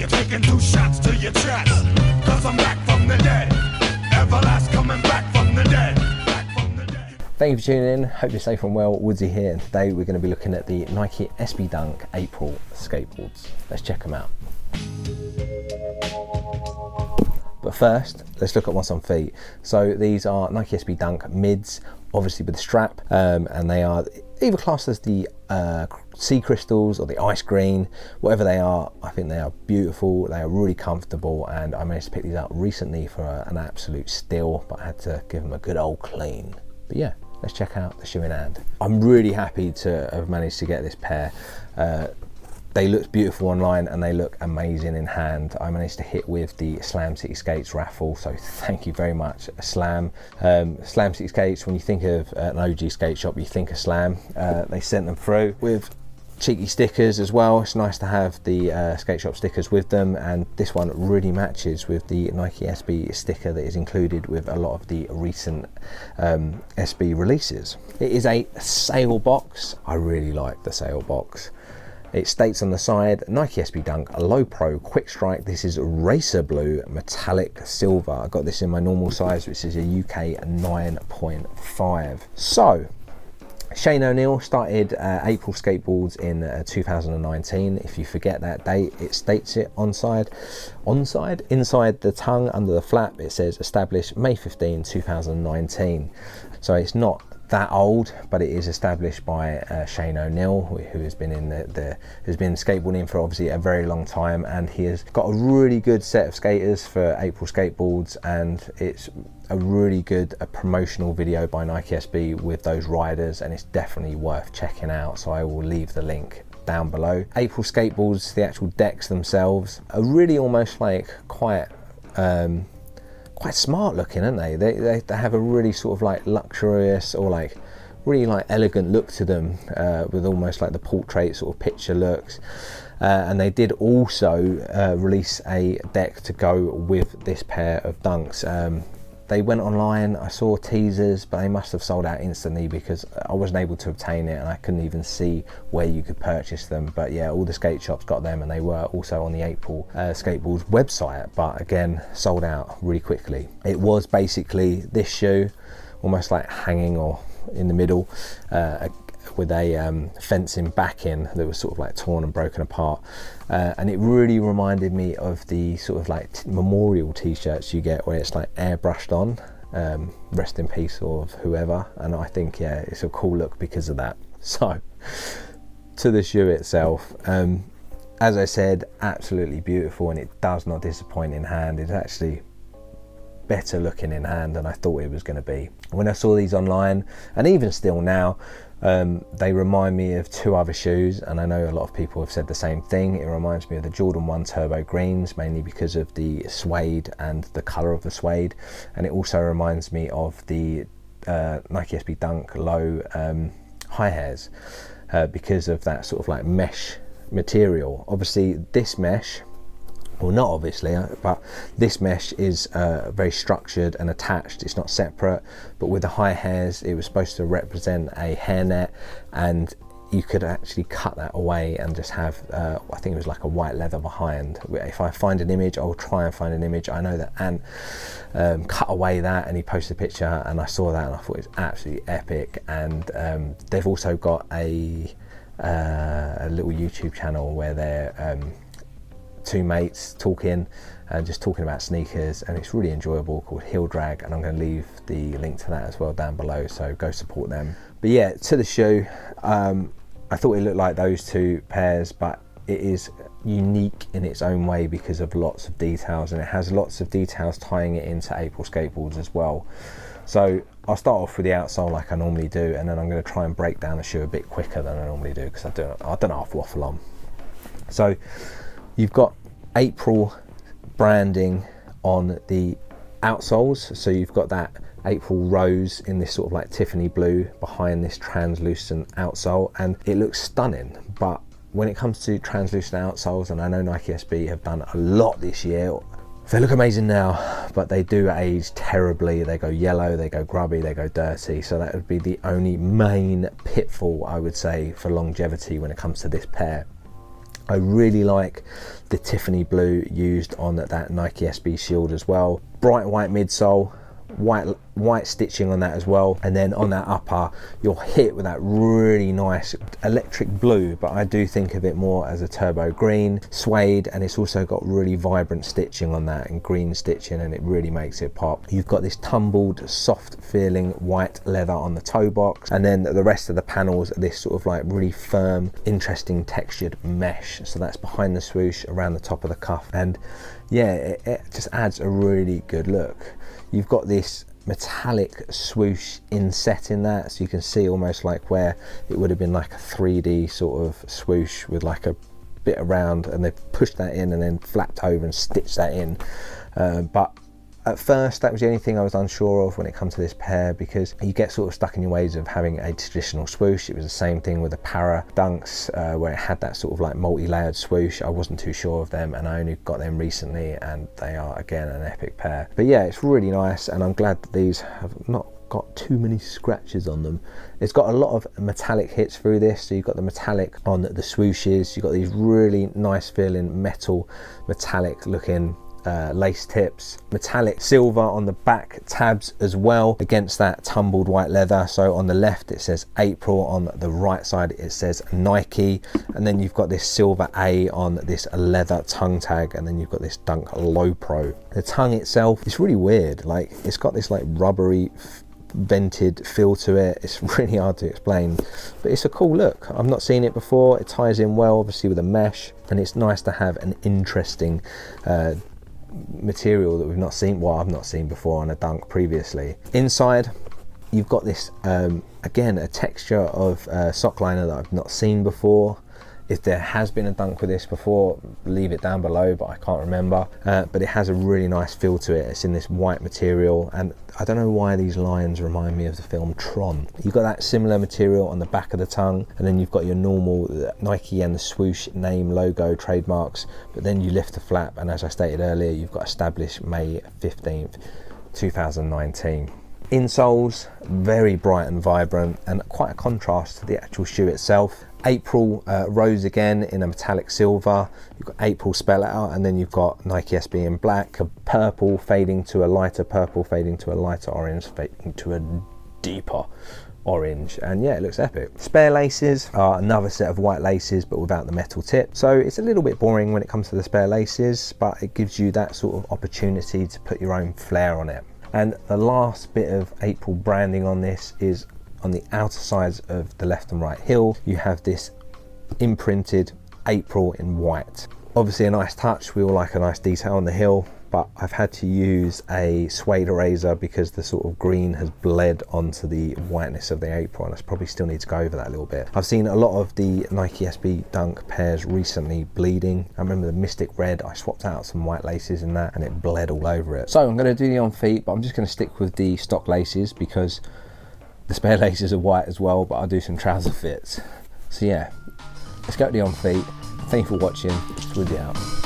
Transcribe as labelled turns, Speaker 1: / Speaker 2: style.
Speaker 1: you're taking 2 shots to your chest. Cause I'm back from the dead. Everlast coming back from the dead.
Speaker 2: Thank you for tuning in. Hope you're safe and well. Woodsy here, and today we're going to be looking at the Nike SB Dunk April skateboards. Let's check them out. But first, let's look at what's on feet. So these are Nike SB Dunk mids, obviously with the strap, and they are either classed as the sea crystals or the ice green, whatever they are. I think they are beautiful, they are really comfortable, and I managed to pick these up recently for an absolute steal, but I had to give them a good old clean. But yeah, let's check out the shoe in hand. I'm really happy to have managed to get this pair. They look beautiful online and they look amazing in hand. I managed to hit with the Slam City Skates raffle, so thank you very much, Slam. Slam City Skates, when you think of an OG skate shop, you think of Slam. They sent them through with cheeky stickers as well. It's nice to have the skate shop stickers with them, and this one really matches with the Nike SB sticker that is included with a lot of the recent SB releases. It is a sale box. I really like the sale box. It states on the side, Nike SB Dunk Low Pro Quick Strike. This is Racer Blue Metallic Silver. I got this in my normal size, which is a UK 9.5. So, Shane O'Neill started Aprilskateboards in 2019. If you forget that date, it states it inside the tongue under the flap. It says established May 15, 2019. So it's not that old, but it is established by Shane O'Neill, who has been in who's been skateboarding for obviously a very long time, and he has got a really good set of skaters for Aprilskateboards, and it's a really good promotional video by Nike SB with those riders, and it's definitely worth checking out, so I will leave the link down below. Aprilskateboards, the actual decks themselves are really almost like quite smart looking, aren't they? They have a really sort of like luxurious or like really like elegant look to them, with almost like the portrait sort of picture looks. And they did also release a deck to go with this pair of dunks. They went online, I saw teasers, but they must have sold out instantly because I wasn't able to obtain it and I couldn't even see where you could purchase them. But yeah, all the skate shops got them, and they were also on the Aprilskateboards website, but again, sold out really quickly. It was basically this shoe, almost like hanging or in the middle, with a fencing backing that was sort of like torn and broken apart, and it really reminded me of the sort of like memorial t-shirts you get where it's like airbrushed on, rest in peace of whoever, and I think yeah, it's a cool look because of that. So to the shoe itself, as I said, absolutely beautiful, and it does not disappoint in hand. It's actually better looking in hand than I thought it was going to be. When I saw these online, and even still now, they remind me of 2 other shoes, and I know a lot of people have said the same thing. It reminds me of the Jordan 1 Turbo Greens, mainly because of the suede and the colour of the suede, and it also reminds me of the Nike SB Dunk Low High Hairs, because of that sort of like mesh material. Obviously this mesh, well, not obviously, but this mesh is very structured and attached. It's not separate, but with the high hairs, it was supposed to represent a hairnet, and you could actually cut that away and just have, I think it was like a white leather behind. If I find an image, I'll try and find an image. I know that Ant cut away that, and he posted a picture, and I saw that and I thought it was absolutely epic. And they've also got a little YouTube channel where they're 2 mates talking and just talking about sneakers, and it's really enjoyable, called Heel Drag, and I'm going to leave the link to that as well down below, so go support them. But yeah, to the shoe, I thought it looked like those 2 pairs, but it is unique in its own way because of lots of details, and it has lots of details tying it into Aprilskateboards as well. So I'll start off with the outsole like I normally do, and then I'm going to try and break down the shoe a bit quicker than I normally do because I don't know if I waffle on. So you've got April branding on the outsoles, so you've got that April rose in this sort of like Tiffany blue behind this translucent outsole, and it looks stunning. But when it comes to translucent outsoles, and I know Nike SB have done a lot this year, they look amazing now, but they do age terribly. They go yellow, they go grubby, they go dirty, so that would be the only main pitfall I would say for longevity when it comes to this pair. I really like the Tiffany blue used on that Nike SB Shield as well. Bright white midsole, white stitching on that as well, and then on that upper you're hit with that really nice electric blue, but I do think of it more as a turbo green suede, and it's also got really vibrant stitching on that and green stitching, and it really makes it pop. You've got this tumbled soft feeling white leather on the toe box, and then the rest of the panels are this sort of like really firm, interesting textured mesh. So that's behind the swoosh, around the top of the cuff, and yeah, it just adds a really good look. You've got this metallic swoosh inset in that, so you can see almost like where it would have been like a 3D sort of swoosh with like a bit around, and they've pushed that in and then flapped over and stitched that in. But at first that was the only thing I was unsure of when it comes to this pair, because you get sort of stuck in your ways of having a traditional swoosh. It was the same thing with the Para Dunks, where it had that sort of like multi-layered swoosh. I wasn't too sure of them, and I only got them recently, and they are again an epic pair. But yeah, it's really nice, and I'm glad that these have not got too many scratches on them. It's got a lot of metallic hits through this, so you've got the metallic on the swooshes, you've got these really nice feeling metal metallic looking lace tips, metallic silver on the back tabs as well against that tumbled white leather. So on the left it says April, on the right side it says Nike, and then you've got this silver A on this leather tongue tag, and then you've got this Dunk Low Pro. The tongue itself, it's really weird, like it's got this like rubbery vented feel to it. It's really hard to explain, but it's a cool look. I've not seen it before. It ties in well obviously with a mesh, and it's nice to have an interesting material that we've not seen, well, I've not seen before on a Dunk previously. Inside you've got this again a texture of sock liner that I've not seen before. If there has been a Dunk with this before, leave it down below, but I can't remember. But it has a really nice feel to it. It's in this white material, and I don't know why these lines remind me of the film Tron. You've got that similar material on the back of the tongue, and then you've got your normal Nike and the swoosh name, logo, trademarks, but then you lift the flap, and as I stated earlier, you've got established May 15th, 2019. Insoles, very bright and vibrant, and quite a contrast to the actual shoe itself. April rose again in a metallic silver. You've got April spell out, and then you've got Nike SB in black, a purple fading to a lighter purple, fading to a lighter orange, fading to a deeper orange, and yeah, it looks epic. Spare laces are another set of white laces, but without the metal tip, so it's a little bit boring when it comes to the spare laces, but it gives you that sort of opportunity to put your own flair on it. And the last bit of April branding on this is on the outer sides of the left and right heel. You have this imprinted April in white. Obviously a nice touch, we all like a nice detail on the heel, but I've had to use a suede eraser because the sort of green has bled onto the whiteness of the April, and I probably still need to go over that a little bit. I've seen a lot of the Nike SB Dunk pairs recently bleeding. I remember the Mystic Red, I swapped out some white laces in that and it bled all over it. So I'm going to do the on feet, but I'm just going to stick with the stock laces because the spare laces are white as well, but I'll do some trouser fits. So yeah, let's go to the on feet. Thank you for watching. Swoody out.